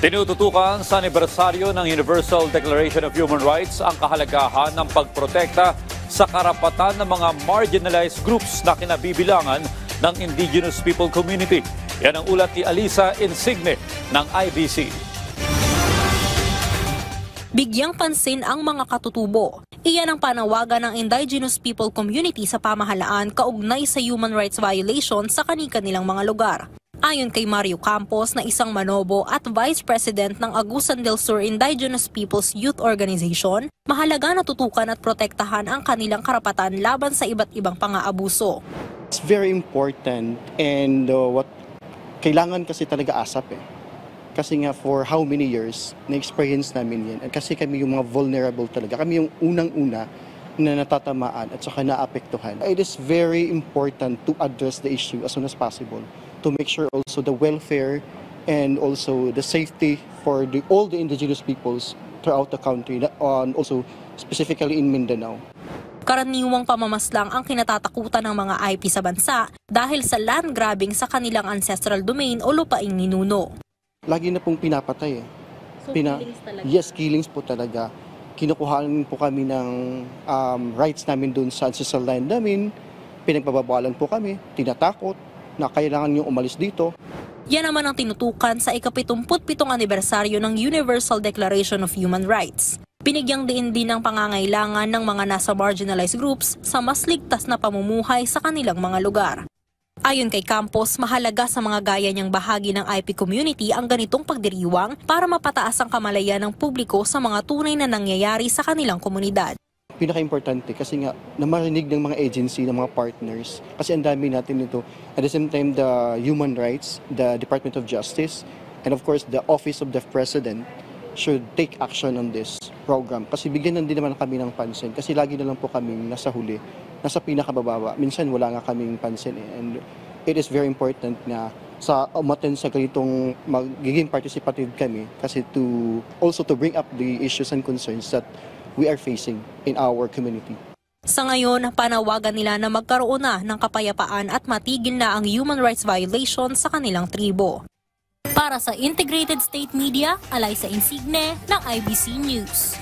Tinututukan sa anibersaryo ng Universal Declaration of Human Rights ang kahalagahan ng pagprotekta sa karapatan ng mga marginalized groups na kinabibilangan ng indigenous people community. Yan ang ulat ni Alisa Insigne ng IBC. Bigyang pansin ang mga katutubo. Iyan ang panawagan ng indigenous people community sa pamahalaan kaugnay sa human rights violation sa kani-kanilang mga lugar. Ayon kay Mario Campos na isang manobo at Vice President ng Agusan del Sur Indigenous Peoples Youth Organization, mahalaga na tutukan at protektahan ang kanilang karapatan laban sa iba't ibang pang-aabuso. It's very important and what kailangan kasi talaga asap Kasi nga for how many years na-experience namin yan. At kasi kami yung mga vulnerable talaga. Kami yung unang-una na natatamaan at saka naapektuhan. It is very important to address the issue as soon as possible to make sure also the welfare and also the safety for all the indigenous peoples throughout the country, and also specifically in Mindanao. Karaniwang pamamaslang ang kinatatakutan ng mga IP sa bansa dahil sa land grabbing sa kanilang ancestral domain o lupaing ninuno. Lagi na pong pinapatay So killings talaga? Yes, killings po talaga. Kinukuhaan po kami ng rights namin doon sa ancestral land namin. Pinagbabawalan po kami, tinatakot na kailangan nyo umalis dito. Yan naman ang tinutukan sa ika-77 anibersaryo ng Universal Declaration of Human Rights. Binigyang diin din ang pangangailangan ng mga nasa marginalized groups sa mas ligtas na pamumuhay sa kanilang mga lugar. Ayon kay Campos, mahalaga sa mga gaya niyang bahagi ng IP community ang ganitong pagdiriwang para mapataas ang kamalayan ng publiko sa mga tunay na nangyayari sa kanilang komunidad. Pinaka-importante kasi nga na marinig ng mga agency, ng mga partners, kasi ang dami natin ito. At the same time, the human rights, the Department of Justice, and of course, the Office of the President should take action on this program. Kasi bigyan din naman kami ng pansin. Kasi lagi na lang po kami nasa huli, nasa pinakabababa. Minsan wala nga kaming pansin. And it is very important na sa umaten sa ganitong magiging participative kami kasi also to bring up the issues and concerns that we are facing in our community. Sa ngayon, panawagan nila na magkaroon na ng kapayapaan at matigil na ang human rights violation sa kanilang tribo. Para sa Integrated State Media, Alisa Insigne ng IBC News.